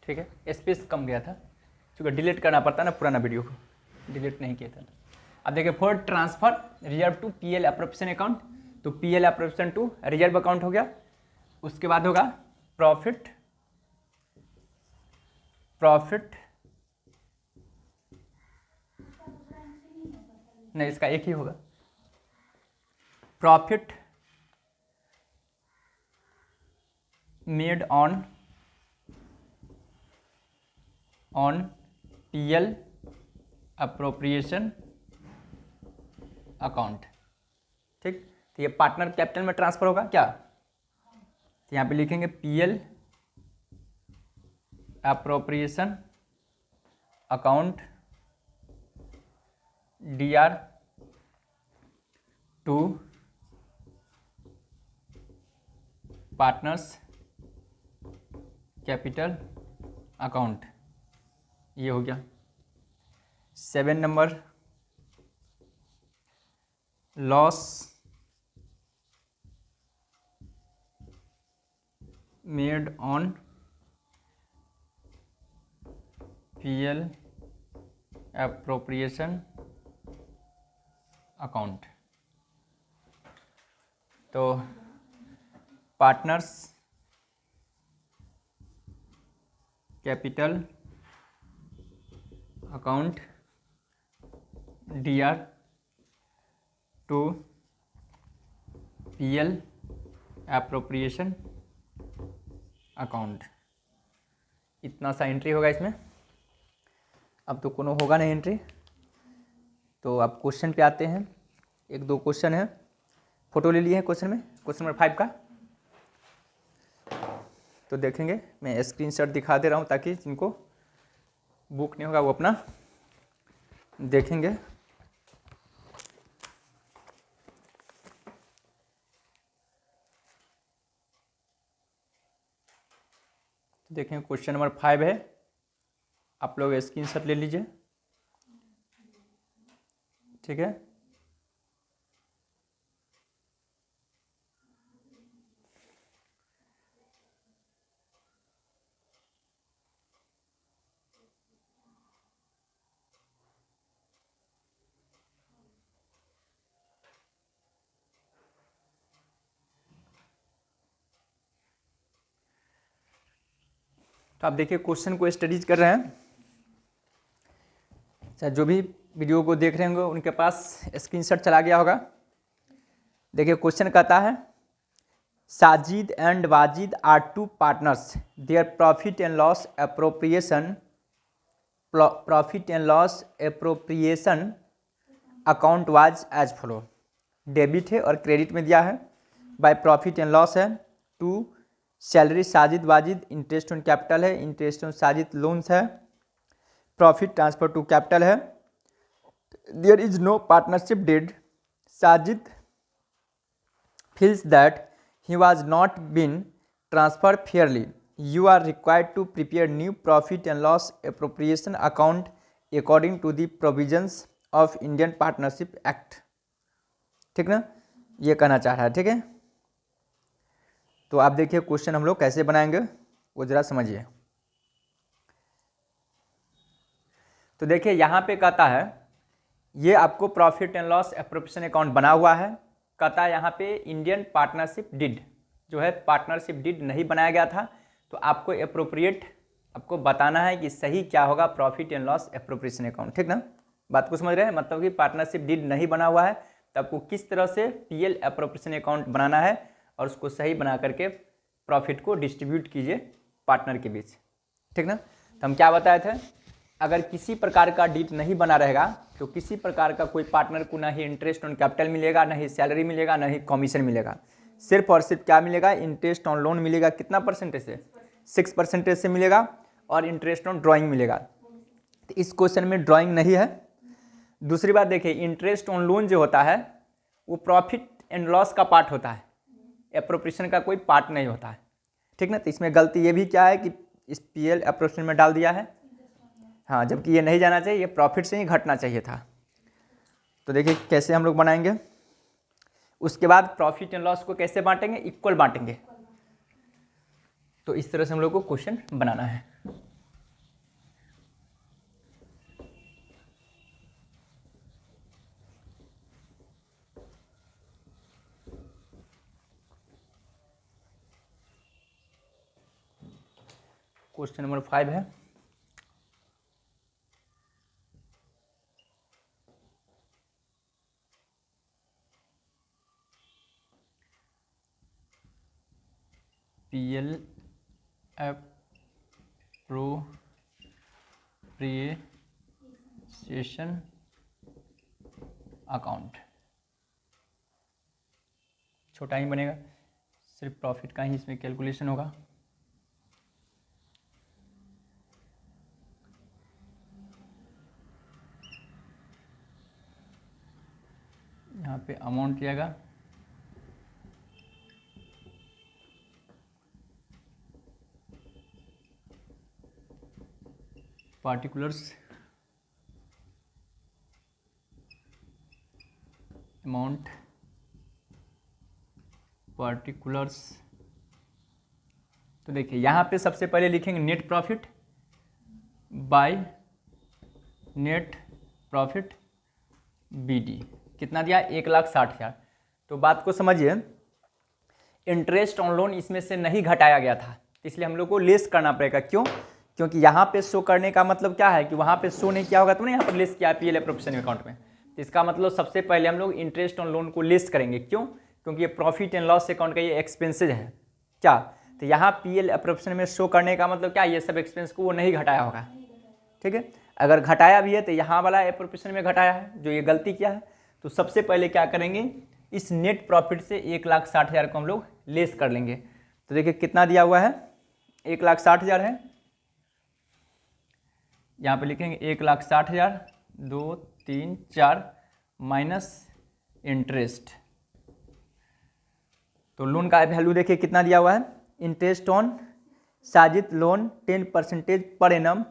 ठीक है, स्पेस कम गया था क्योंकि डिलीट करना पड़ता है ना पुराना वीडियो को, डिलीट नहीं किया था। अब देखिए for transfer reserve to PL appropriation account, तो PL appropriation to reserve account हो गया। उसके बाद होगा प्रॉफिट नहीं, इसका एक ही होगा, profit made on PL appropriation account. ठीक, तो ये पार्टनर कैपिटल में ट्रांसफर होगा क्या, तो यहाँ पे लिखेंगे PL appropriation account DR to partners capital account, ये हो गया। 7 number loss made on PL appropriation account, तो partners capital account DR to PL appropriation account, इतना सा एंट्री होगा इसमें। अब तो कोनो होगा नहीं एंट्री, तो अब क्वेश्चन पे आते हैं। 1-2 क्वेश्चन है, फोटो ले लिए हैं क्वेश्चन में, क्वेश्चन नंबर 5 का, तो देखेंगे। मैं स्क्रीनशॉट दिखा दे रहा हूँ ताकि जिनको बुक नहीं होगा वो अपना देखेंगे। देखें क्वेश्चन नंबर 5 है, आप लोग स्क्रीनशॉट ले लीजिए, ठीक है। तो आप देखिए क्वेश्चन को स्टडीज कर रहे हैं, चाहे जो भी वीडियो को देख रहे होंगे उनके पास स्क्रीनशॉट चला गया होगा। देखिए क्वेश्चन कहता है Sajid and Wajid are 2 partners, their profit and loss appropriation account was as follow. Debit है और क्रेडिट में दिया है, बाय प्रॉफिट एंड लॉस है, to salary Sajid Wajid, interest on capital है, इंटरेस्ट ऑन साजिद लोन्स है, प्रॉफिट ट्रांसफर टू कैपिटल है, there is no partnership deed, Sajid feels that he was not been transferred fairly, you are required to prepare new profit and loss appropriation account according to the provisions of Indian Partnership Act। ठीक ना, ये कहना चाह रहा है, ठीक है। तो आप देखिए क्वेश्चन हम लोग कैसे बनाएंगे वो जरा समझिए। तो देखिए यहाँ पे कहता है ये आपको profit and loss appropriation account बना हुआ है, कहता है यहाँ पे इंडियन पार्टनरशिप डीड जो है, पार्टनरशिप डीड नहीं बनाया गया था, तो आपको एप्रोप्रिएट आपको बताना है कि सही क्या होगा profit and loss appropriation account, ठीक ना। बात को समझ रहे हैं, मतलब कि पार्टनरशिप डीड नहीं बना हुआ है तो आपको किस तरह से पीएल एप्रोप्रिएशन अकाउंट बनाना है और उसको सही बना करके प्रॉफिट को डिस्ट्रीब्यूट कीजिए पार्टनर के बीच, ठीक ना। तो हम क्या बताए थे, अगर किसी प्रकार का डीड नहीं बना रहेगा तो किसी प्रकार का कोई पार्टनर को ना ही इंटरेस्ट ऑन कैपिटल मिलेगा, ना ही सैलरी मिलेगा, ना ही कमीशन मिलेगा, सिर्फ और सिर्फ क्या मिलेगा, इंटरेस्ट ऑन लोन मिलेगा। कितना परसेंटेज से, 6% से मिलेगा, और इंटरेस्ट ऑन ड्राइंग मिलेगा। तो इस क्वेश्चन में ड्राइंग नहीं है। दूसरी बात देखिए, इंटरेस्ट ऑन लोन जो होता है वो प्रॉफिट एंड लॉस का पार्ट होता है, एप्रोप्रिएशन का कोई पार्ट नहीं होता है, ठीक ना। तो इसमें गलती ये भी क्या है कि इस पीएल एप्रोप्रिएशन में डाल दिया है, हाँ, जबकि ये नहीं जाना चाहिए, ये प्रॉफिट से ही घटना चाहिए था। तो देखिए कैसे हम लोग बनाएंगे। उसके बाद प्रॉफिट एंड लॉस को कैसे बांटेंगे, इक्वल बांटेंगे। तो इस तरह से हम लोग को क्वेश्चन बनाना है। क्वेश्चन नंबर 5 है। PL एप्रोप्रिएशन अकाउंट, छोटा ही बनेगा, सिर्फ प्रॉफिट का ही इसमें कैलकुलेशन होगा। यहाँ पे अमाउंट लिएगा पार्टिकुलर्स अमाउंट पार्टिकुलर्स। तो देखिए यहाँ पे सबसे पहले लिखेंगे net profit by net profit BD। कितना दिया? 1,60,000। तो बात को समझिए, इंटरेस्ट ऑन लोन इसमें से नहीं घटाया गया था, इसलिए हम लोग को लेस करना पड़ेगा। क्यों? क्योंकि यहाँ पे शो करने का मतलब क्या है कि वहाँ पे शो नहीं किया होगा, तो यहाँ पर लेस किया PL एप्रोप्रिएशन अकाउंट में। तो इसका मतलब सबसे पहले हम लोग इंटरेस्ट ऑन लोन को लेस करेंगे। क्यों? क्योंकि ये प्रॉफिट एंड लॉस अकाउंट का ये एक्सपेंसेज है। क्या? तो यहाँ PL एप्रोप्रिएशन में शो करने का मतलब क्या, ये सब एक्सपेंस को वो नहीं घटाया होगा। ठीक है, अगर घटाया भी है तो यहाँ वाला एप्रोप्रिएशन में घटाया है, जो ये गलती किया है। तो सबसे पहले क्या करेंगे, इस नेट प्रॉफिट से 1,60,000 को हम लोग लेस कर लेंगे। तो देखिए कितना दिया हुआ है, 1,60,000 है। यहाँ पे लिखेंगे 1,60,000, 2, 3, 4 माइनस इंटरेस्ट। तो लोन का वैल्यू देखिए कितना दिया हुआ है, interest on Sajid loan 10% per annum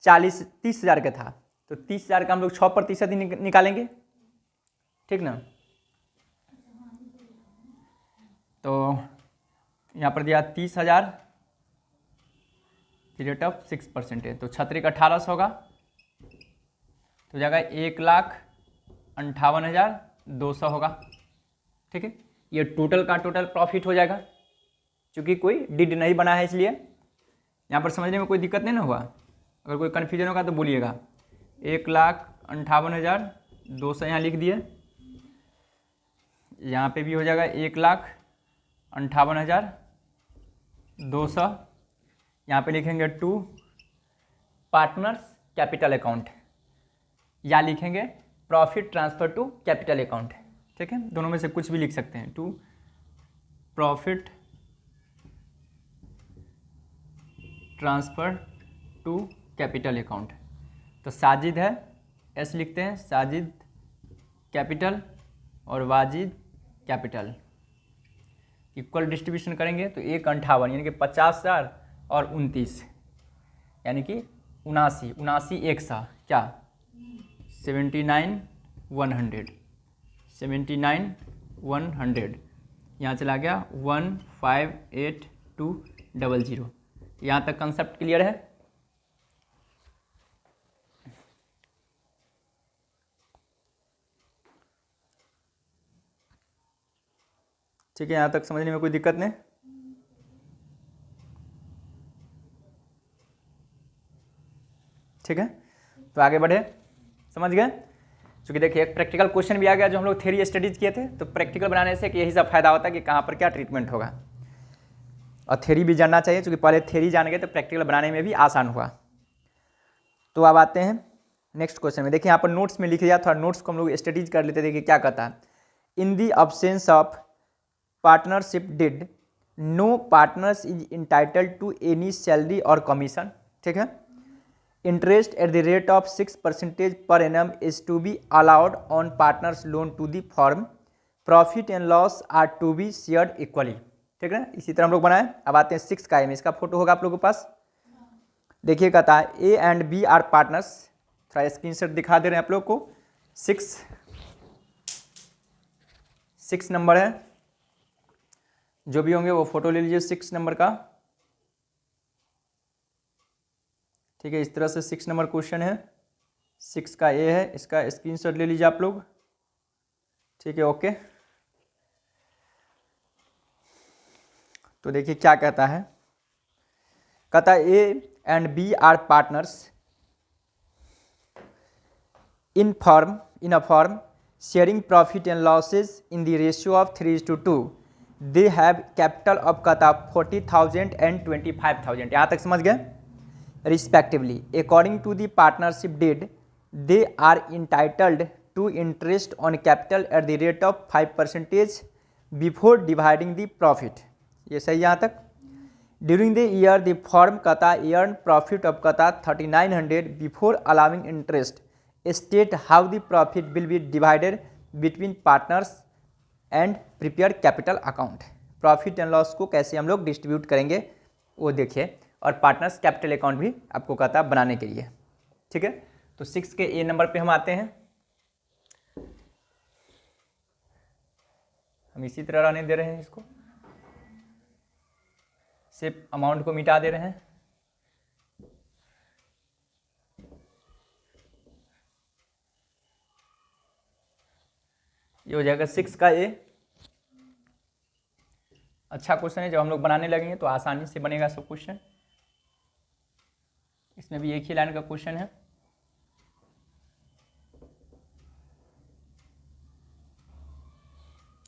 30,000 का था। तो 30,000 का हम लोग 6% ही निकालेंगे, ठीक ना। तो यहाँ पर दिया 30,000, रेट ऑफ 6% है, तो 18,1800 होगा। तो जाएगा 1,58,200 होगा। ठीक है, ये टोटल का टोटल प्रॉफिट हो जाएगा, क्योंकि कोई डिड नहीं बना है, इसलिए यहाँ पर समझने में कोई दिक्कत नहीं ना हुआ। अगर कोई कन्फ्यूजन होगा तो बोलिएगा। 1,58,200 यहाँ लिख दिए, यहाँ पे भी हो जाएगा 1,58,200। यहाँ पे लिखेंगे टू पार्टनर्स कैपिटल अकाउंट, या लिखेंगे profit transfer to capital account. ठीक है, दोनों में से कुछ भी लिख सकते हैं। To profit transfer to capital account. तो साजिद है, एस लिखते हैं, साजिद कैपिटल और वाजिद कैपिटल। इक्वल डिस्ट्रीब्यूशन करेंगे तो 1,58 यानी कि 50,000 और 29 यानी कि 79 एक सा क्या 79,100 79,100। यहाँ चला गया 158,200। यहाँ तक कंसेप्ट क्लियर है। ठीक है, यहाँ तक समझने में कोई दिक्कत नहीं। ठीक है, तो आगे बढ़े, समझ गए। क्योंकि देखिए एक प्रैक्टिकल क्वेश्चन भी आ गया, जो हम लोग थ्योरी स्टडीज किए थे, तो प्रैक्टिकल बनाने से यही सब फायदा होता है कि कहाँ पर क्या ट्रीटमेंट होगा, और थ्योरी भी जानना चाहिए, क्योंकि पहले थ्योरी जान गए तो प्रैक्टिकल बनाने में भी आसान हुआ। तो अब आते हैं नेक्स्ट क्वेश्चन में। देखिए यहाँ पर नोट्स में लिख दिया, थोड़ा नोट्स को हम लोग स्टडीज कर लेते। देखिए क्या कहता है, in the absence of partnership deed no partners is entitled to any salary और कमीशन। ठीक है, interest at the rate of 6% per annum is to be allowed on partners loan to the firm. Profit and loss are to be shared equally. ठीक है, इसी तरह हम लोग बनाए। अब आते हैं 6 का, इसका फोटो होगा आप लोगों के पास। देखिए कहता है A and B are partners. थोड़ा स्क्रीनशॉट दिखा दे रहे हैं आप लोग को। 6 नंबर है, जो भी होंगे वो फोटो ले लीजिए 6 नंबर का। ठीक है, इस तरह से 6 नंबर क्वेश्चन है, 6 का ए है, इसका स्क्रीनशॉट ले लीजिए आप लोग। ठीक है, ओके। तो देखिए क्या कहता है, कहता है ए and B are partners in a firm sharing profit and losses in the ratio of 3:2. They have capital of कता 40,000 and 25,000. यहाँ तक समझ गए? Respectively, according to the partnership deed, they are entitled to interest on capital at the rate of 5% before dividing the profit. ये सही यहाँ तक? During the year, the firm कता earned profit of कता 3,900 before allowing interest. State how the profit will be divided between partners and prepare capital account. Profit and loss को कैसे हम लोग डिस्ट्रीब्यूट करेंगे वो देखिए, और पार्टनर्स कैपिटल अकाउंट भी आपको कहता है बनाने के लिए। ठीक है, तो 6 के ए नंबर पे हम आते हैं। हम इसी तरह रहने दे रहे हैं, इसको सिर्फ अमाउंट को मिटा दे रहे हैं। ये हो जाएगा 6 का ए। अच्छा क्वेश्चन है, जब हम लोग बनाने लगेंगे तो आसानी से बनेगा सब क्वेश्चन। इसमें भी एक ही लाइन का क्वेश्चन है।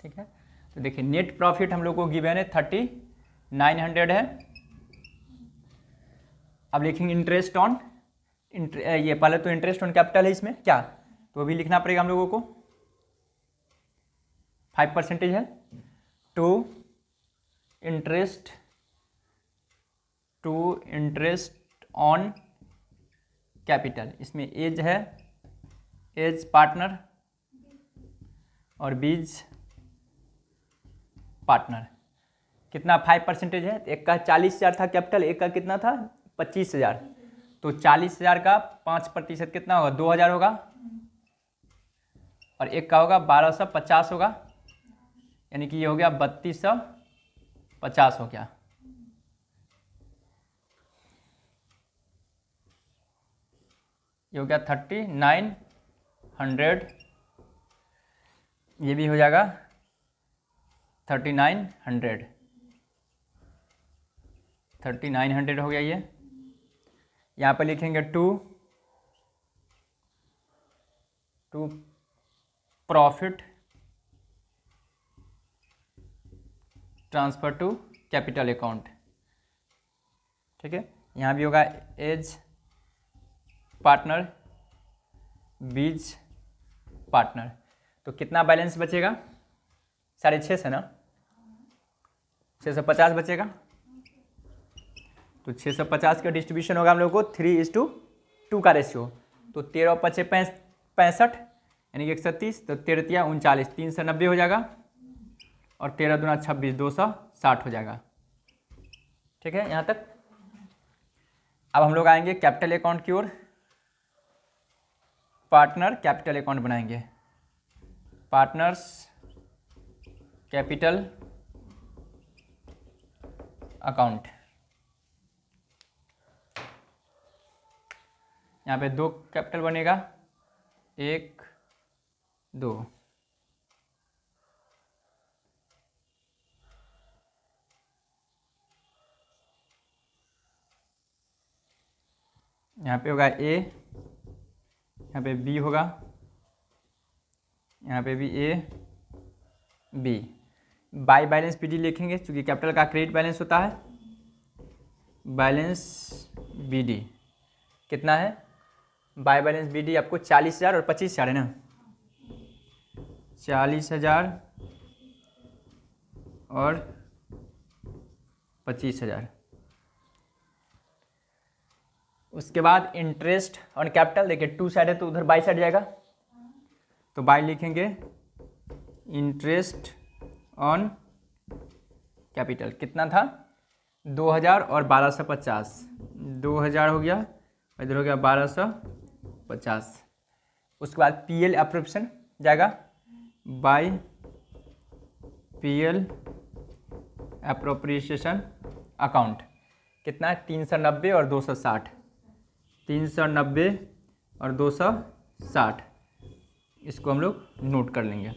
ठीक है, तो देखिए नेट प्रॉफिट हम लोग को गिवन है 3,900 है। अब लिखेंगे इंटरेस्ट ऑन ये पहले तो इंटरेस्ट ऑन कैपिटल है इसमें क्या, तो भी लिखना पड़ेगा हम लोगों को। 5% है टू इंटरेस्ट ऑन कैपिटल। इसमें एज है एज पार्टनर और बीज पार्टनर। कितना 5% है, एक का 40,000 था कैपिटल, एक का कितना था 25,000। तो 40,000 का 5% कितना होगा 2,000 होगा, और एक का होगा 1,250 होगा, यानी कि ये हो गया 3,250 हो गया। ये हो गया 3,900, ये भी हो जाएगा 3,900 हो गया। ये यहाँ पर लिखेंगे to profit transfer to capital account. ठीक है, यहाँ भी होगा एज पार्टनर बीज पार्टनर। तो कितना बैलेंस बचेगा 650 है ना, 650 बचेगा। तो 650 का डिस्ट्रीब्यूशन होगा हम लोग को 3:2 का रेशियो। तो 13 × 5 = 65, यानी कि 130, तो 13 × 39 390 हो जाएगा, और 13 दूना 26 260 हो जाएगा। ठीक है, यहाँ तक। अब हम लोग आएंगे कैपिटल अकाउंट की ओर। पार्टनर कैपिटल अकाउंट बनाएंगे, पार्टनर्स कैपिटल अकाउंट। यहाँ पे 2 कैपिटल बनेगा, 1 2। यहाँ पे होगा ए, यहाँ पे बी होगा, यहाँ पे भी A B. By balance PD लिखेंगे, क्योंकि कैपिटल का क्रेडिट बैलेंस होता है। बैलेंस बीडी कितना है, बाय बैलेंस बीडी आपको 40,000 और 25,000 है ना, 40,000 और 25,000। उसके बाद इंटरेस्ट ऑन कैपिटल, देखिए 2 साइड है तो उधर बाई साइड जाएगा, तो बाई लिखेंगे इंटरेस्ट ऑन कैपिटल। कितना था 2,000 और 1,250, 2,000 हो गया, इधर हो गया 1,250। उसके बाद पीएल अप्रोप्रिएशन जाएगा, बाय पीएल अप्रोप्रिएशन अकाउंट। कितना है 390 और 260, 390 और 260, इसको हम लोग नोट कर लेंगे।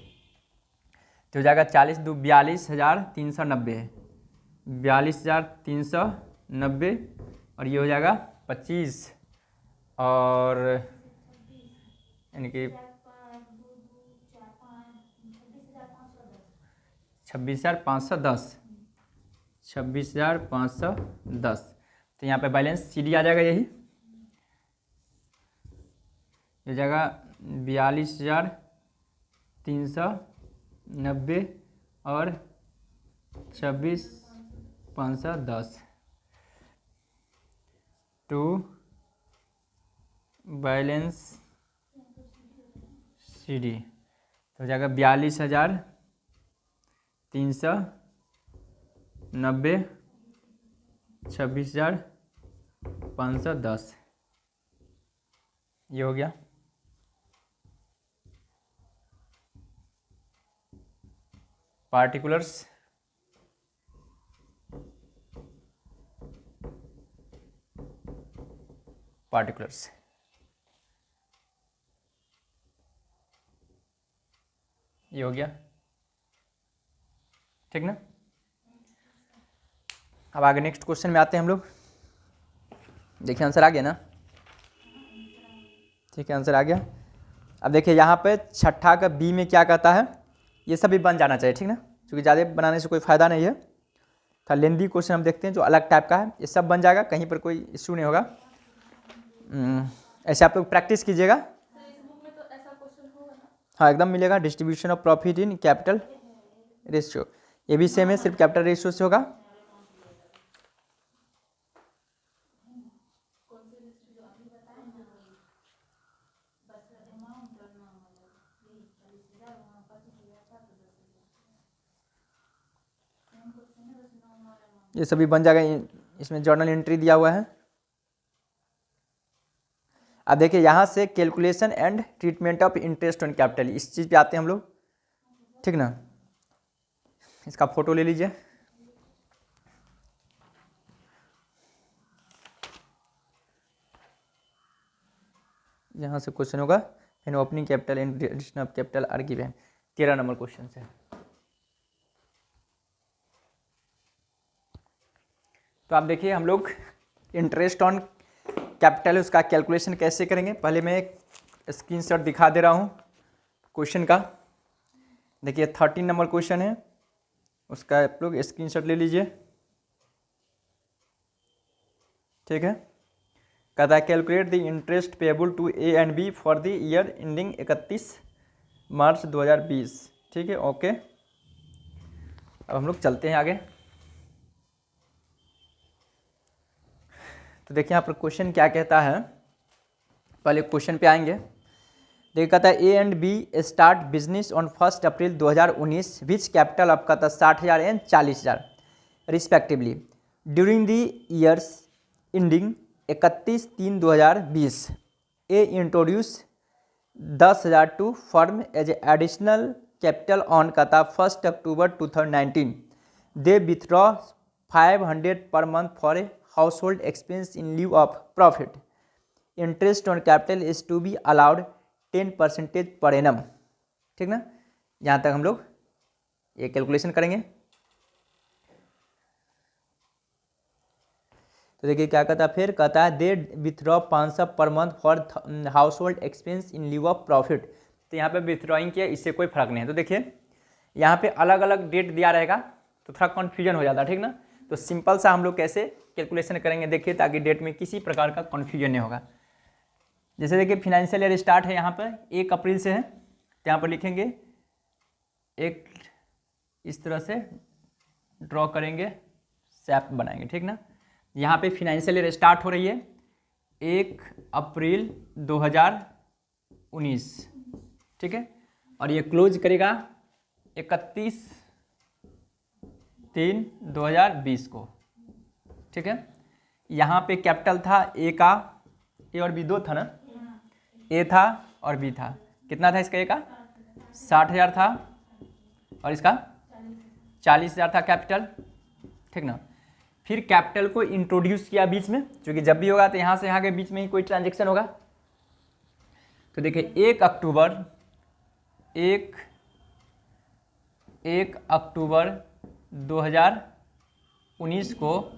तो हो जाएगा 40 × 2 = 42,390 है, 42,390, और ये हो जाएगा 25 और यानी कि 26,510 26,510। तो यहाँ पे बैलेंस CD आ जाएगा यही, ये जाएगा 42,390 और 26,510 टू बैलेंस CD तो हो जाएगा 42,390 26,510। ये हो गया। पार्टिकुलर्स ये हो गया, ठीक ना। अब आगे नेक्स्ट क्वेश्चन में आते हैं हम लोग। देखिए आंसर आ गया ना, ठीक है आंसर आ गया। अब देखिए यहाँ पे छठा का बी में क्या कहता है, ये सभी बन जाना चाहिए, ठीक ना, क्योंकि ज़्यादा बनाने से कोई फ़ायदा नहीं है। था लेंदी क्वेश्चन हम देखते हैं जो अलग टाइप का है, ये सब बन जाएगा, कहीं पर कोई इश्यू नहीं होगा। ऐसे आप लोग प्रैक्टिस कीजिएगा। हाँ एकदम मिलेगा। Distribution of profit in capital ratio, ये भी सेम है, सिर्फ कैपिटल रेशियो से होगा। ये सभी बन जाएगा, इसमें जर्नल एंट्री दिया हुआ है। अब देखिए यहाँ से calculation and treatment of interest on capital, इस चीज़ पे आते हैं हम लोग, ठीक ना। इसका फोटो ले लीजिए। यहाँ से क्वेश्चन होगा and opening capital and addition of capital are given, 13 number question से। तो आप देखिए हम लोग इंटरेस्ट ऑन कैपिटल उसका कैलकुलेशन कैसे करेंगे। पहले मैं एक स्क्रीनशॉट दिखा दे रहा हूँ क्वेश्चन का। देखिए 13 नंबर क्वेश्चन है, उसका आप लोग स्क्रीनशॉट ले लीजिए, ठीक है। कहता है calculate the interest payable to A and B for the year ending 31 March 2020, ठीक है ओके। अब हम लोग चलते हैं आगे। तो देखिए यहाँ पर क्वेश्चन क्या कहता है, पहले क्वेश्चन पे आएंगे। देखिए कहता है A and B start business on 1 April 2019 which capital of कहता है 60,000 and 40,000 respectively during the years ending 31/3/2020 A introduce 10,000 to firm as additional capital on कहता 1 October 2019 they withdraw 500 per month for a household expense in leave of profit interest on capital is to be allowed 10% per annum, ठीक ना। यहाँ तक हम लोग ये calculation करेंगे। तो देखिए क्या कहता है, फिर कहता है दे withdraw 500 per month for house hold expense in leave of profit. तो यहाँ पे विथड्रॉइंग किया, इससे कोई फर्क नहीं है। तो देखिए यहाँ पे अलग अलग डेट दिया रहेगा तो थोड़ा कन्फ्यूजन हो जाता है, ठीक ना। तो सिंपल सा हम लोग कैसे कैलकुलेशन करेंगे देखिए, ताकि डेट में किसी प्रकार का कन्फ्यूजन नहीं होगा। जैसे देखिए फिनेंशियल ईयर स्टार्ट है यहाँ पर 1 अप्रैल से है, तो यहाँ पर लिखेंगे एक इस तरह से ड्रॉ करेंगे, सैप बनाएंगे, ठीक ना। यहाँ पे फिनेंशियल ईयर स्टार्ट हो रही है 1 अप्रैल 2019, ठीक है, और ये क्लोज करेगा 31/3/2020 को, ठीक है। यहाँ पे कैपिटल था ए का, ए और बी दो था ना, ए था और बी था। कितना था इसका, ए का 60,000 था और इसका 40,000 था कैपिटल, ठीक ना। फिर कैपिटल को इंट्रोड्यूस किया बीच में, क्योंकि जब भी होगा तो यहाँ से यहाँ के बीच में ही कोई ट्रांजेक्शन होगा। तो देखिए 1 अक्टूबर 2019 को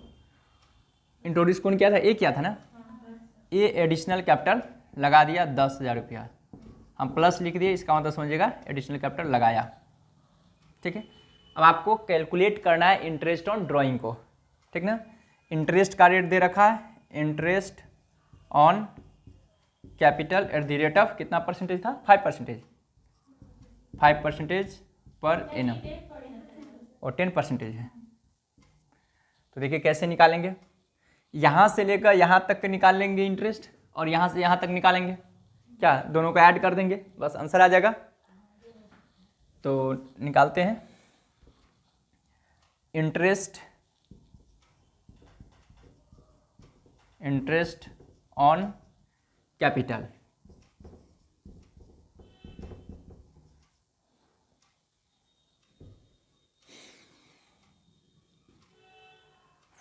इंट्रोड्यूस कौन किया था? ए किया था ना। ए एडिशनल कैपिटल लगा दिया 10,000 रुपया, हम प्लस लिख दिए, इसका मतलब समझिएगा एडिशनल कैपिटल लगाया। ठीक है, अब आपको कैलकुलेट करना है इंटरेस्ट ऑन ड्राइंग को, ठीक ना। इंटरेस्ट का रेट दे रखा है, interest on capital at the rate of कितना परसेंटेज था? 5%, 5% पर एनम, और 10% है। तो देखिए कैसे निकालेंगे, यहाँ से लेकर यहाँ तक के निकाल लेंगे इंटरेस्ट, और यहाँ से यहाँ तक निकालेंगे, क्या दोनों को ऐड कर देंगे, बस आंसर आ जाएगा। तो निकालते हैं interest on capital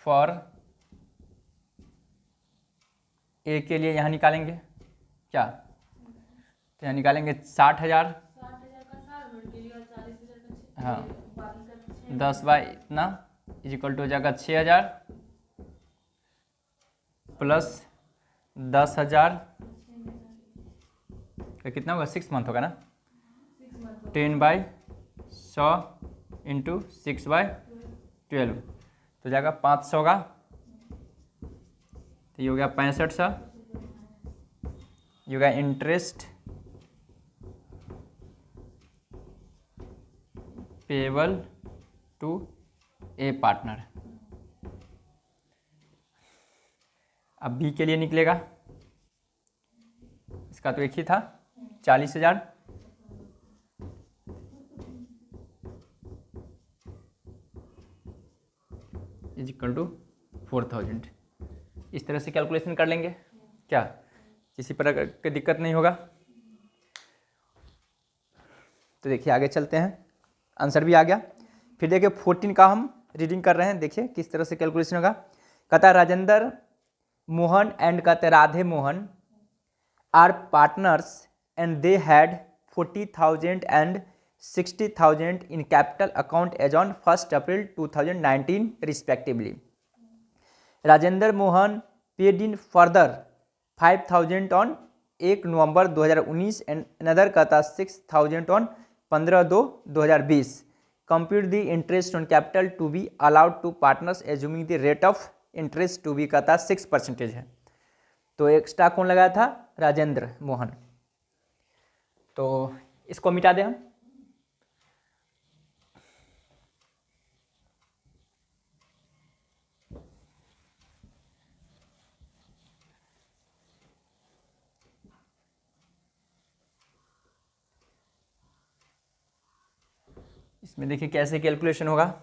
for a के लिए यहाँ निकालेंगे क्या, तो यहाँ निकालेंगे 60,000, हाँ 10 बाई इतना इजिकल टू हो जाएगा 6,000 प्लस 10,000 का कितना होगा? 6 मंथ होगा ना, 10/100 इंटू 6/12 तो जाएगा 500 का, तो ये हो गया 6500, ये हो गया interest payable to A partner. अब बी के लिए निकलेगा, इसका तो एक ही था 40,000 इज इक्वल टू 4,000। इस तरह से कैलकुलेशन कर लेंगे, क्या किसी प्रकार की दिक्कत नहीं होगा। तो देखिए आगे चलते हैं, आंसर भी आ गया। फिर देखिए 14 का हम रीडिंग कर रहे हैं, देखिए किस तरह से कैलकुलेशन होगा। कहता राजेंद्र मोहन एंड कहते Radhe Mohan are partners and they had 40,000 and 60,000 in capital account as on 1st April 2019 respectively. Rajendra Mohan paid in further 5,000 on 1 November 2019 and another कहता 6,000 on 15/2/2020. Compute the interest on capital to be allowed to partners assuming the rate of interest to be कहता 6% है। तो extra कौन लगाया था? राजेंद्र मोहन। तो इसको मिटा दें हम, इसमें देखिए कैसे कैलकुलेशन होगा।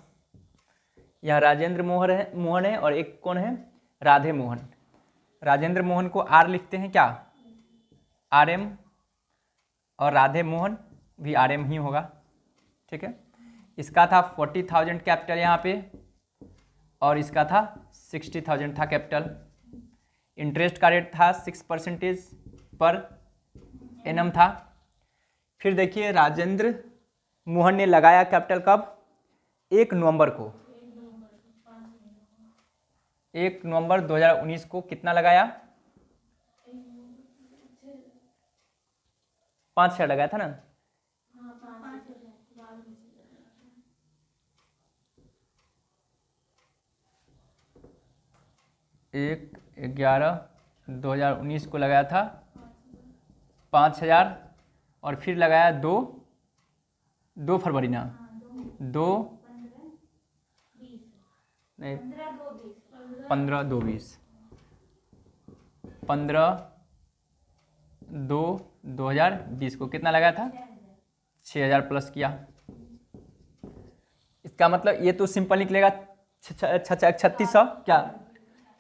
यहाँ राजेंद्र मोहन है और एक कौन है? राधे मोहन। राजेंद्र मोहन को आर लिखते हैं क्या? RM, और राधे मोहन भी RM ही होगा, ठीक है। इसका था 40,000 कैपिटल यहाँ पे, और इसका था 60,000 था कैपिटल। इंटरेस्ट का रेट था 6% पर एनम था। फिर देखिए राजेंद्र मोहन ने लगाया कैपिटल कब? 1 नवंबर को, 1 नवंबर 2019 को कितना लगाया? 5,000 लगाया था ना। एक 11/2019 को लगाया था 5,000, और फिर लगाया 2 फरवरी ना, 2 नहीं 15/2/20, 15/2/2020 को कितना लगाया था? 6,000 प्लस किया। इसका मतलब ये तो सिंपल निकलेगा 3600 क्या,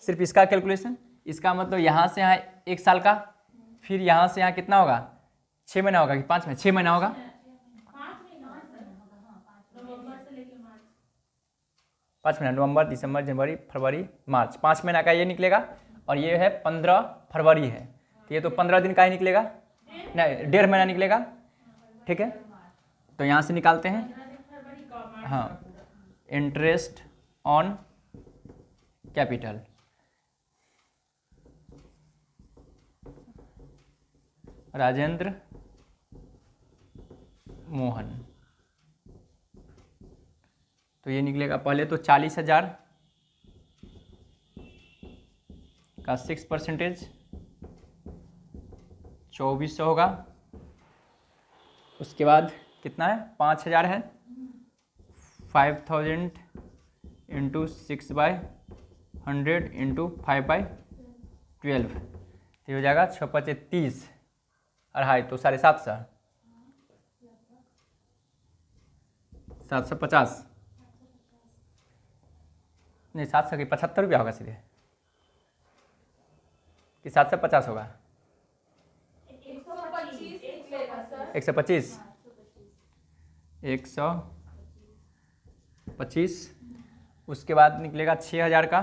सिर्फ इसका कैलकुलेशन। इसका मतलब यहाँ से यहाँ 1 साल का, फिर यहाँ से यहाँ कितना होगा? 6 महीना होगा कि 5 महीना? 6 महीना होगा, 5 महीना, नवंबर दिसंबर जनवरी फरवरी मार्च, 5 महीना का ये निकलेगा। और ये है 15 फरवरी है, तो ये तो 15 दिन का ही निकलेगा, नहीं 1.5 महीना निकलेगा, ठीक है। तो यहाँ से निकालते हैं, हाँ, interest on capital Rajendra Mohan. तो ये निकलेगा पहले तो 40,000 का 6% 2400 होगा। उसके बाद कितना है, 5,000 है, 5,000 इंटू 6/100 इंटू 5/12, तो हो जाएगा 6×5 = 30, अढ़ाई तो 750, 750 नहीं 700 की 75 रुपया होगा सीधे, कि 750 होगा, 125, 125। उसके बाद निकलेगा 6,000 का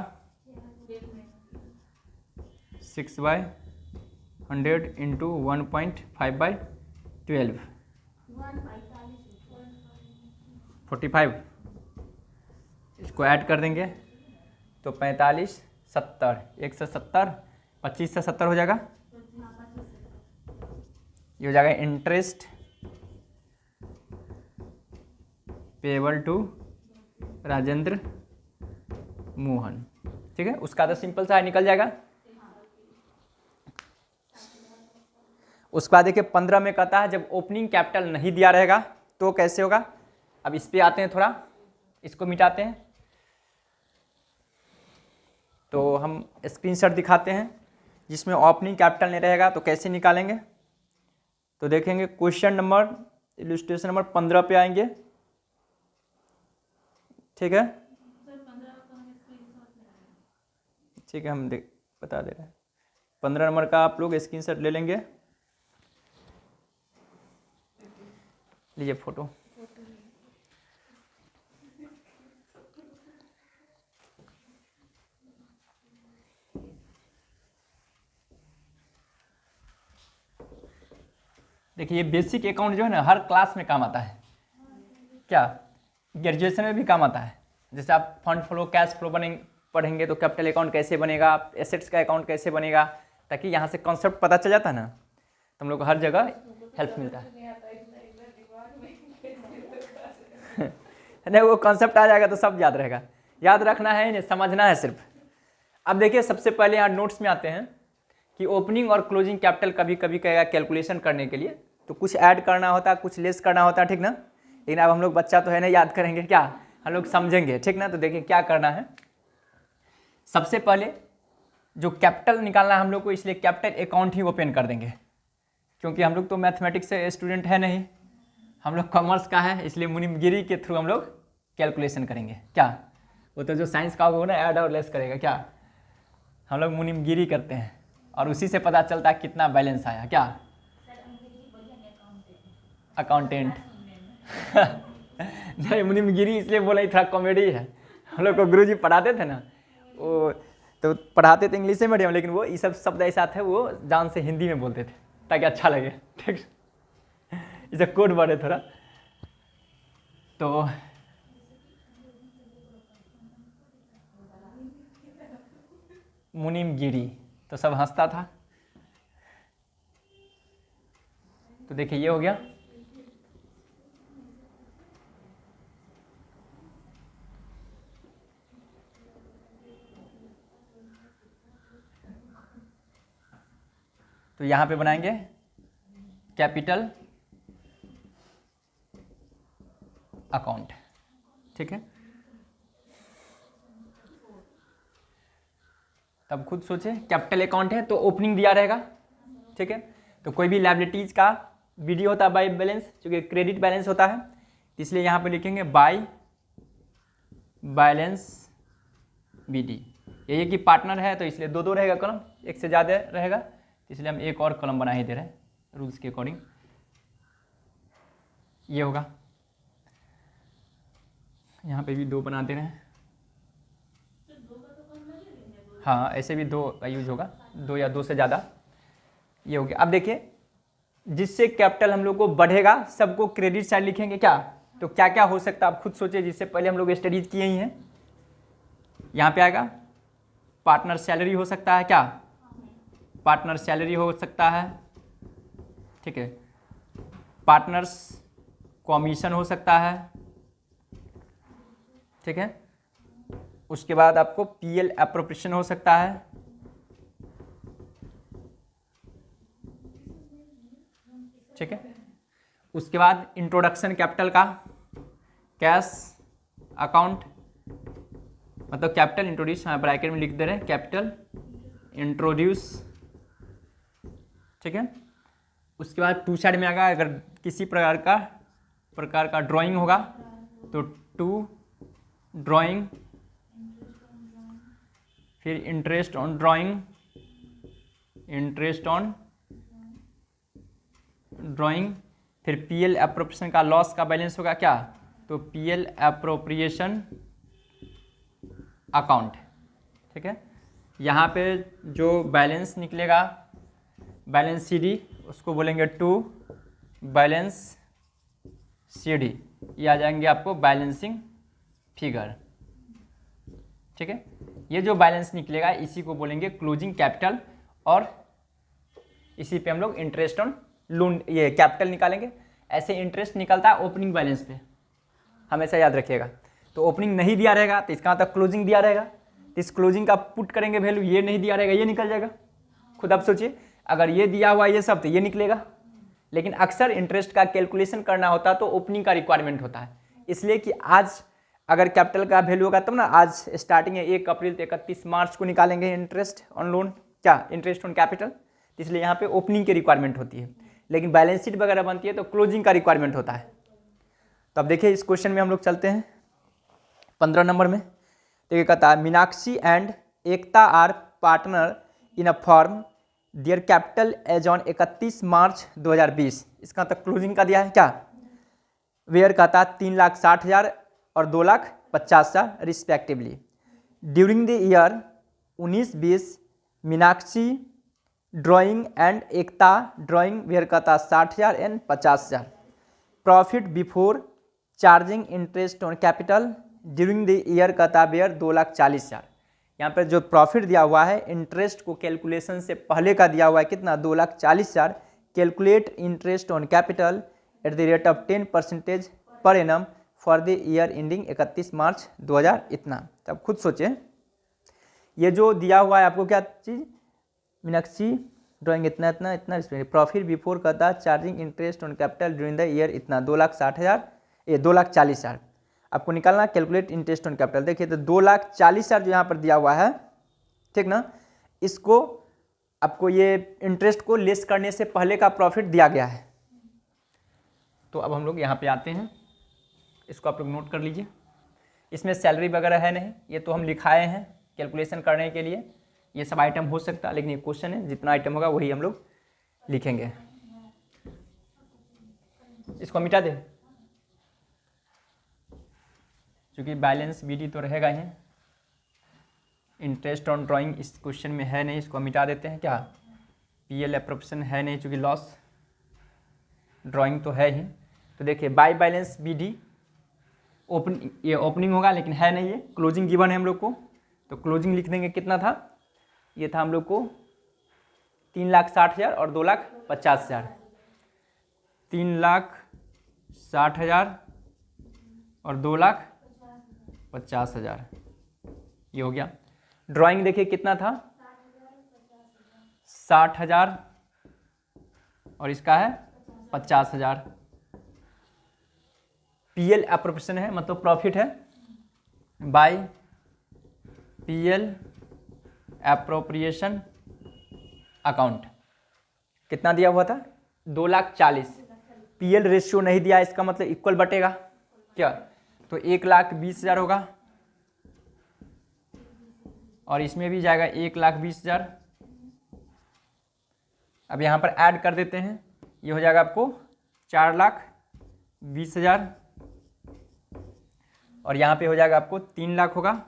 6/100 इंटू 1.5/12, 45। इसको ऐड कर देंगे तो 45, 70, 170, 25 से 70 हो जाएगा, ये हो जाएगा interest payable to Rajendra Mohan. ठीक है, उसका तो सिंपल सा निकल जाएगा। उसके बाद देखिए 15 में कहता है जब ओपनिंग कैपिटल नहीं दिया रहेगा तो कैसे होगा। अब इस पे आते हैं, थोड़ा इसको मिटाते हैं, तो हम स्क्रीनशॉट दिखाते हैं जिसमें ओपनिंग कैपिटल नहीं रहेगा तो कैसे निकालेंगे। तो देखेंगे क्वेश्चन नंबर इलस्ट्रेशन नंबर 15 पे आएंगे। ठीक है, ठीक है, हम बता दे रहे हैं। 15 नंबर का आप लोग स्क्रीनशॉट ले लेंगे, लीजिए फोटो। देखिए ये बेसिक अकाउंट जो है ना हर क्लास में काम आता है, क्या ग्रेजुएशन में भी काम आता है। जैसे आप फंड फ्लो, कैश फ्लो पढ़ेंगे तो कैपिटल अकाउंट कैसे बनेगा, एसेट्स का अकाउंट कैसे बनेगा, ताकि यहाँ से कॉन्सेप्ट पता चल जाता है ना, तो हम लोग को हर जगह हेल्प मिलता है। नहीं वो कॉन्सेप्ट आ जाएगा तो सब याद रहेगा, याद रखना है नहीं, समझना है सिर्फ। अब देखिए सबसे पहले यहाँ नोट्स में आते हैं कि ओपनिंग और क्लोजिंग कैपिटल कभी कभी कहेगा कैलकुलेशन करने के लिए, तो कुछ ऐड करना होता है, कुछ लेस करना होता है, ठीक ना। लेकिन अब हम लोग बच्चा तो है ना, याद करेंगे क्या, हम लोग समझेंगे, ठीक ना। तो देखिए क्या करना है, सबसे पहले जो कैपिटल निकालना है हम लोग को, इसलिए कैपिटल अकाउंट ही ओपन कर देंगे, क्योंकि हम लोग तो मैथमेटिक्स से स्टूडेंट है नहीं, हम लोग कॉमर्स का है, इसलिए मुनिमगिरी के थ्रू हम लोग कैलकुलेशन करेंगे। क्या वो तो जो साइंस का होगा ना ऐड और लेस करेगा, क्या हम लोग मुनिमगिरी करते हैं और उसी से पता चलता है कितना बैलेंस आया। क्या अकाउंटेंट नहीं मुनिमगिरी इसलिए बोला ही, थोड़ा कॉमेडी है। हम लोग को गुरुजी पढ़ाते थे ना, वो तो पढ़ाते थे इंग्लिश मीडियम, लेकिन वो ये सब शब्द ऐसा थे वो जान से हिंदी में बोलते थे ताकि अच्छा लगे, ठीक। इसे कोड वर्ड है थोड़ा। तो मुनिमगिरी तो सब हंसता था। तो देखिए ये हो गया, तो यहाँ पे बनाएंगे कैपिटल अकाउंट, ठीक है। तब खुद सोचे कैपिटल अकाउंट है तो ओपनिंग दिया रहेगा, ठीक है। तो कोई भी लायबिलिटीज का वीडियो होता है बाय बैलेंस, चूँकि क्रेडिट बैलेंस होता है, इसलिए यहाँ पे लिखेंगे बाय बैलेंस बीडी। ये कि पार्टनर है तो इसलिए दो दो रहेगा कॉलम, एक से ज़्यादा रहेगा, इसलिए हम एक और कॉलम बना ही दे रहे हैं रूल्स के अकॉर्डिंग। ये होगा, यहाँ पे भी दो बना दे रहे हैं, हाँ ऐसे भी दो का यूज होगा, दो या दो से ज़्यादा। ये हो गया। अब देखिए जिससे कैपिटल हम लोग को बढ़ेगा सबको क्रेडिट साइड लिखेंगे, क्या तो क्या क्या हो सकता है आप खुद सोचिए, जिससे पहले हम लोग स्टडीज किए ही हैं। यहाँ पे आएगा पार्टनर सैलरी हो सकता है, क्या पार्टनर सैलरी हो सकता है, ठीक है। पार्टनर्स कमीशन हो सकता है, ठीक है। उसके बाद आपको पीएल एप्रोप्रिएशन हो सकता है, ठीक है। उसके बाद इंट्रोडक्शन कैपिटल का कैश अकाउंट, मतलब कैपिटल इंट्रोड्यूस, हाँ ब्रैकेट में लिख दे रहे हैं कैपिटल इंट्रोड्यूस, ठीक है। उसके बाद टू साइड में आएगा, अगर किसी प्रकार का ड्राइंग होगा तो टू ड्राइंग, फिर interest on drawing, interest on drawing, फिर पीएल एप्रोप्रिएशन का लॉस का बैलेंस होगा क्या, तो पीएल एप्रोप्रिएशन अकाउंट, ठीक है। यहाँ पे जो बैलेंस निकलेगा, बैलेंस सीडी, उसको बोलेंगे टू बैलेंस सीडी, ये आ जाएंगे आपको बैलेंसिंग फिगर, ठीक है। ये जो बैलेंस निकलेगा इसी को बोलेंगे क्लोजिंग कैपिटल, और इसी पे हम लोग इंटरेस्ट ऑन लोन ये कैपिटल निकालेंगे। ऐसे इंटरेस्ट निकलता है ओपनिंग बैलेंस पे, हमेशा याद रखिएगा। तो ओपनिंग नहीं दिया रहेगा तो इसका मतलब क्लोजिंग दिया रहेगा, तो इस क्लोजिंग का पुट करेंगे वैल्यू, ये नहीं दिया रहेगा ये निकल जाएगा। खुद आप सोचिए, अगर ये दिया हुआ ये सब तो ये निकलेगा, लेकिन अक्सर इंटरेस्ट का कैलकुलेशन करना होता है तो ओपनिंग का रिक्वायरमेंट होता है, इसलिए कि आज अगर कैपिटल का वैल्यू होगा तब ना, आज स्टार्टिंग है 1 अप्रैल से 31 मार्च को निकालेंगे इंटरेस्ट ऑन लोन, क्या इंटरेस्ट ऑन कैपिटल, इसलिए यहाँ पे ओपनिंग की रिक्वायरमेंट होती है, लेकिन बैलेंस शीट वगैरह बनती है तो क्लोजिंग का रिक्वायरमेंट होता है। तो अब देखिए इस क्वेश्चन में हम लोग चलते हैं 15 नंबर में। तो ये कहता है Meenakshi and Ekta are partner in a firm, their capital as on 31 March 2020, इसका तक क्लोजिंग का दिया है क्या, वेयर कहता है 3,60,000 और 2,50,000 respectively. During the year 19-20 Meenakshi drawing and Ekta drawing were कहता 60,000 and 50,000। Profit before charging interest on capital during the year कहता वेयर 2,40,000। यहाँ पर जो प्रॉफिट दिया हुआ है इंटरेस्ट को कैलकुलेशन से पहले का दिया हुआ है कितना, 2,40,000। Calculate interest on capital at the rate of 10% per annum for the year ending 31 मार्च 2000 इतना। तब खुद सोचें, ये जो दिया हुआ है आपको क्या चीज़, मीनाक्षी ड्राइंग इतना इतना इतना, प्रॉफिट बिफोर कहता charging interest on capital during the year इतना 2,60,000, ये 2,40,000 आपको निकालना। कैलकुलेट इंटरेस्ट ऑन कैपिटल, देखिए तो 2,40,000 जो यहाँ पर दिया हुआ है, ठीक ना, इसको आपको ये इंटरेस्ट को लेस करने से पहले का प्रॉफिट दिया गया है। तो अब हम लोग यहाँ पे आते हैं, इसको आप लोग नोट कर लीजिए। इसमें सैलरी वगैरह है नहीं, ये तो हम लिखाए हैं कैलकुलेशन करने के लिए, ये सब आइटम हो सकता है, लेकिन ये क्वेश्चन है जितना आइटम होगा वही हम लोग लिखेंगे। इसको मिटा दे, क्योंकि बैलेंस बीडी तो रहेगा ही, इंटरेस्ट ऑन ड्राइंग इस क्वेश्चन में है नहीं, इसको मिटा देते हैं। क्या पीएल एप्रोप्रिएशन है नहीं, चूँकि लॉस ड्राइंग तो है ही। तो देखिए बाय बैलेंस बीडी ये ओपनिंग होगा, लेकिन है नहीं, ये क्लोजिंग गिवन है हम लोग को, तो क्लोजिंग लिख देंगे। कितना था, ये था हम लोग को 3,60,000 और 2,50,000, 3,60,000 और 2,50,000, ये हो गया। ड्राइंग देखिए कितना था, 60,000 और इसका है 50,000। पीएल एप्रोप्रिएशन है, मतलब प्रॉफिट है, बाय पीएल एप्रोप्रिएशन अकाउंट। कितना दिया हुआ था, 2,40,000। पीएल रेशियो नहीं दिया, इसका मतलब इक्वल बटेगा क्या, तो 1,20,000 होगा, और इसमें भी जाएगा 1,20,000। अब यहाँ पर ऐड कर देते हैं, ये हो जाएगा आपको 4,20,000, और यहाँ पे हो जाएगा आपको 3 लाख होगा,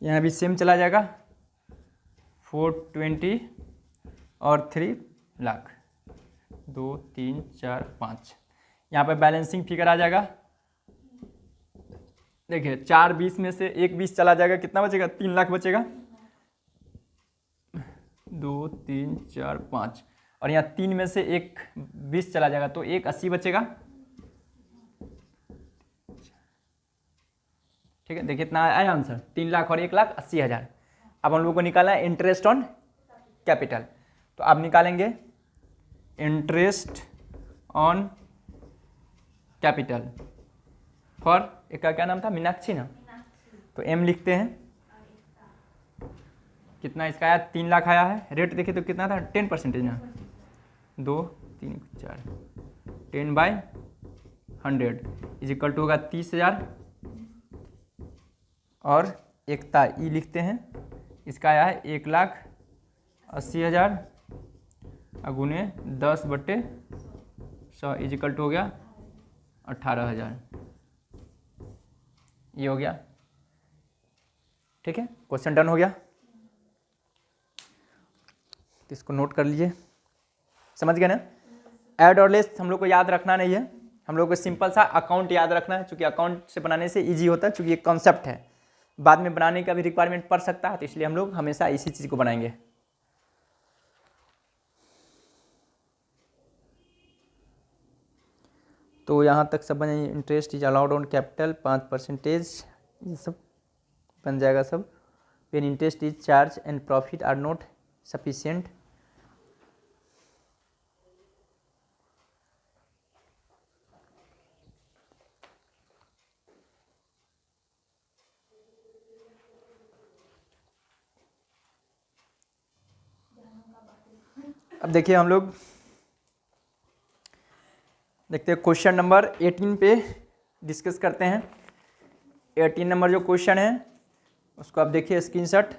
यहाँ भी सेम चला जाएगा 420 और 3 लाख, 2 3 4 5। यहाँ पे बैलेंसिंग फिगर आ जाएगा, देखिए 4,20 में से 1,20 चला जाएगा, कितना बचेगा, 3 लाख बचेगा। 2 3 4 5 और यहाँ 3 में से एक 20 चला जाएगा तो एक 80 बचेगा। ठीक है, देखिए इतना आया आंसर, 3 लाख और 1,80,000। अब हम लोग को निकालना है इंटरेस्ट ऑन कैपिटल, तो आप निकालेंगे इंटरेस्ट ऑन कैपिटल फॉर, एक का क्या नाम था, मीनाक्षी ना, तो एम लिखते हैं। कितना इसका आया, 3 लाख आया है। रेट देखिए तो कितना था, 10% ना, 2 3 4 10/100 इज इक्वल टू होगा 30,000 और एकता ई लिखते हैं, इसका आया है 1,80,000 गुने 10/100 इज इक्वल टू हो गया 18,000। ये हो गया, ठीक है, क्वेश्चन डन हो गया। तो इसको नोट कर लीजिए, समझ गए ना। ऐड और लेस हम लोग को याद रखना नहीं है, हम लोग को सिंपल सा अकाउंट याद रखना है, क्योंकि अकाउंट से बनाने से इजी होता है, क्योंकि ये कॉन्सेप्ट है, बाद में बनाने का भी रिक्वायरमेंट पड़ सकता है, तो इसलिए हम लोग हमेशा इसी चीज़ को बनाएंगे। तो यहाँ तक सब बन, interest is allowed on capital 5%, ये सब बन जाएगा सब। When interest is charge and profit are not sufficient, अब देखिए हम लोग देखते हैं क्वेश्चन नंबर 18 पे डिस्कस करते हैं। 18 नंबर जो क्वेश्चन है उसको आप देखिए स्क्रीनशॉट।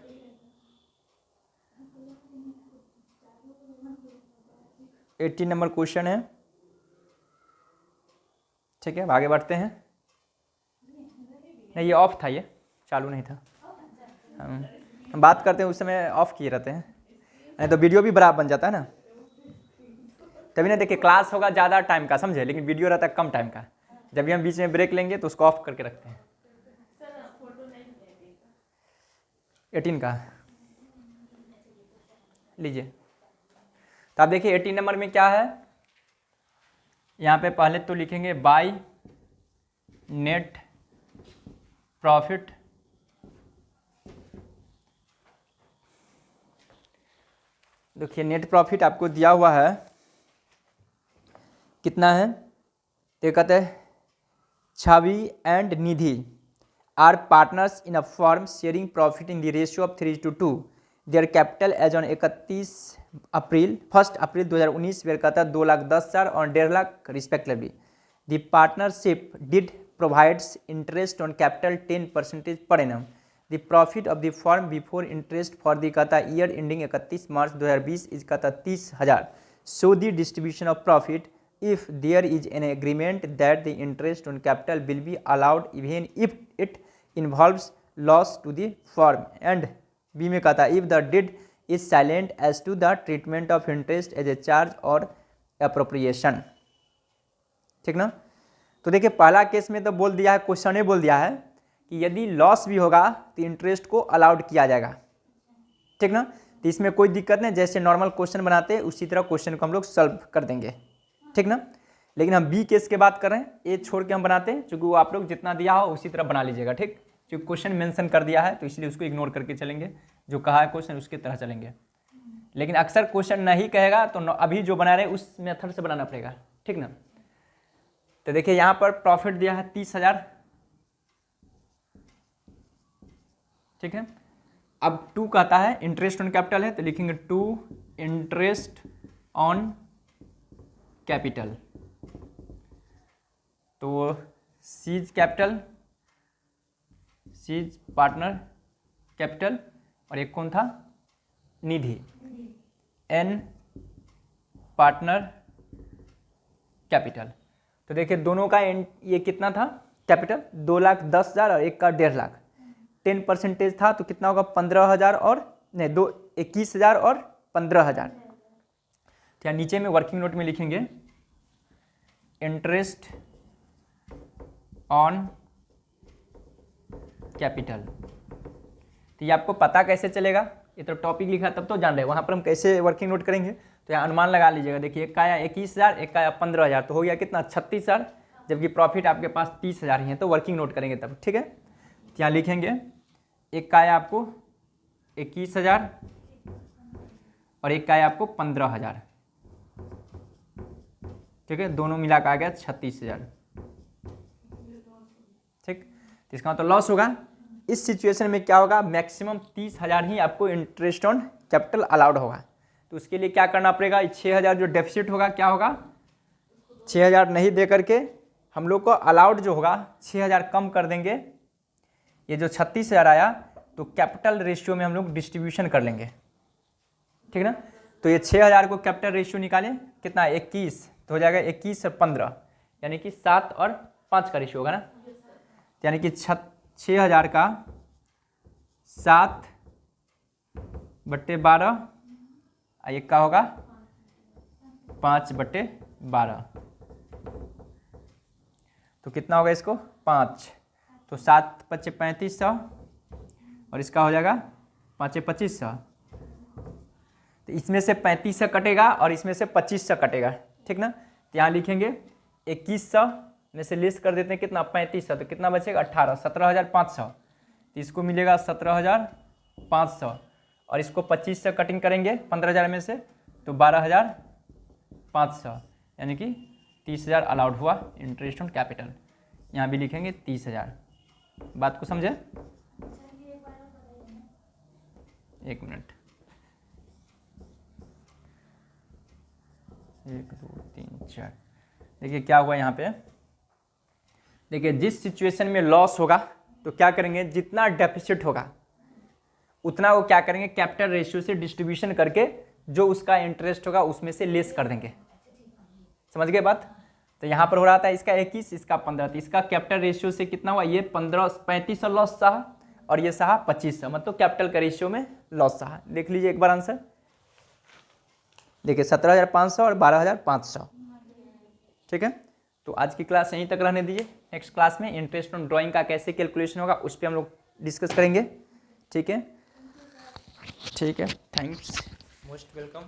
एटीन नंबर क्वेश्चन है, ठीक है, अब आगे बढ़ते हैं। नहीं, ये ऑफ था, ये चालू नहीं था। हम बात करते हैं उस समय ऑफ किए रहते हैं, नहीं तो वीडियो भी बराबर बन जाता है ना, तभी ना। देखिए क्लास होगा ज़्यादा टाइम का, समझे, लेकिन वीडियो रहता है कम टाइम का। जब भी हम बीच में ब्रेक लेंगे तो उसको ऑफ करके रखते हैं। 18 का लीजिए, तो आप देखिए 18 नंबर में क्या है, यहाँ पे पहले तो लिखेंगे बाय नेट प्रॉफिट। देखिए नेट प्रॉफिट आपको दिया हुआ है, कितना है, तो कहते हैं Chhavi and Nidhi are partners in a firm sharing profit in the ratio of 3:2। Their capital as on 1 April 2019 were कहता है 2,10,000 और 1.5 lakh respectively. The partnership deed provides interest on capital 10% per annum. The profit of the firm before interest for the कहता year ending 31 March 2020 is कहता 30,000। So the distribution of profit if there is an agreement that the interest on capital will be allowed even if it involves loss to the firm, and B में कहता है if the deed is silent as to the treatment of interest as a charge or appropriation। ठीक ना। तो देखिए पहला case में तो बोल दिया है, क्वेश्चन ने बोल दिया है कि यदि लॉस भी होगा तो इंटरेस्ट को अलाउड किया जाएगा, ठीक ना। तो इसमें कोई दिक्कत नहीं, जैसे नॉर्मल क्वेश्चन बनाते हैं उसी तरह क्वेश्चन को हम लोग सॉल्व कर देंगे, ठीक ना। लेकिन हम बी केस के बात कर रहे हैं, ए छोड़ के हम बनाते हैं, क्योंकि वो आप लोग जितना दिया हो उसी तरह बना लीजिएगा, ठीक। क्योंकि क्वेश्चन मेंशन कर दिया है तो इसलिए उसको इग्नोर करके चलेंगे, जो कहा है क्वेश्चन उसके तरह चलेंगे। लेकिन अक्सर क्वेश्चन नहीं कहेगा तो अभी जो बना रहे उस मेथड से बनाना पड़ेगा, ठीक ना। तो देखिए यहाँ पर प्रॉफिट दिया है 30,000, ठीक है। अब 2 कहता है इंटरेस्ट ऑन कैपिटल है, तो लिखेंगे 2 इंटरेस्ट ऑन कैपिटल। तो C's capital, C's partner capital, और एक कौन था, निधि, एन पार्टनर कैपिटल। तो देखिए दोनों का ये कितना था कैपिटल, 2,10,000 और एक का 1.5 लाख। 10% था तो कितना होगा, 15,000 और नहीं 21,000 और 15,000। क्या नीचे में वर्किंग नोट में लिखेंगे इंटरेस्ट ऑन कैपिटल। तो ये आपको पता कैसे चलेगा, ये तो टॉपिक लिखा तब तो जान रहे, वहाँ पर हम कैसे वर्किंग नोट करेंगे। तो यहाँ अनुमान लगा लीजिएगा, देखिए एक का आया 21,000, एक का आया 15,000, तो हो गया कितना 36,000, जबकि प्रॉफिट आपके पास 30,000 ही है, तो वर्किंग नोट करेंगे तब, ठीक है। तो यहाँ लिखेंगे एक का आया आपको 21,000 और एक का आया आपको 15,000, ठीक है, दोनों मिला के आ गया 36,000, ठीक। तो इसका मतलब लॉस होगा। इस सिचुएशन में क्या होगा, मैक्सिमम 30,000 ही आपको इंटरेस्ट ऑन कैपिटल अलाउड होगा। तो उसके लिए क्या करना पड़ेगा, 6,000 जो डेफिसिट होगा क्या होगा, 6,000 नहीं दे करके हम लोग को अलाउड जो होगा 6,000 कम कर देंगे। ये जो 36,000 आया तो कैपिटल रेशियो में हम लोग डिस्ट्रीब्यूशन कर लेंगे, ठीक है ना। तो ये 6,000 को कैपिटल रेशियो निकालें, कितना 21, तो हो जाएगा 21 और 15, यानी कि 7 और 5 का रेशियो होगा ना। यानी कि 6,000 का 7/12 एक का होगा 5/12, तो कितना होगा इसको 5, तो 7 × 5 = 3500 और इसका हो जाएगा 5 × 2500। तो इसमें से 3500 कटेगा और इसमें से 2500 कटेगा, ठीक ना। तो यहाँ लिखेंगे 2100 में से लेस कर देते हैं कितना 3500, तो कितना बचेगा 18, 17,500, तो इसको मिलेगा 17,500 और इसको 25 से कटिंग करेंगे 15,000 में से तो 12,500, यानी कि 30,000 अलाउड हुआ इंटरेस्ट ऑन कैपिटल। यहाँ भी लिखेंगे 30,000। बात को समझे, एक मिनट, 1 2 3 4, देखिए क्या हुआ यहाँ पे। देखिए जिस सिचुएशन में लॉस होगा तो क्या करेंगे, जितना डेफिसिट होगा उतना वो क्या करेंगे कैपिटल रेशियो से डिस्ट्रीब्यूशन करके जो उसका इंटरेस्ट होगा उसमें से लेस कर देंगे। समझ गए बात। तो यहाँ पर हो रहा था इसका 21, इसका 15, तो इसका कैपिटल रेशियो से कितना हुआ, ये 35 लॉस सहा और ये सहा 25, मतलब कैपिटल का रेशियो में लॉस सहा। देख लीजिए एक बार आंसर, देखिए 17,500 और 12,500, ठीक है। तो आज की क्लास यहीं तक रहने दीजिए। नेक्स्ट क्लास में इंटरेस्ट ऑन ड्राइंग का कैसे कैलकुलेशन होगा उस पर हम लोग डिस्कस करेंगे, ठीक है। ठीक है, थैंक्स, मोस्ट वेलकम।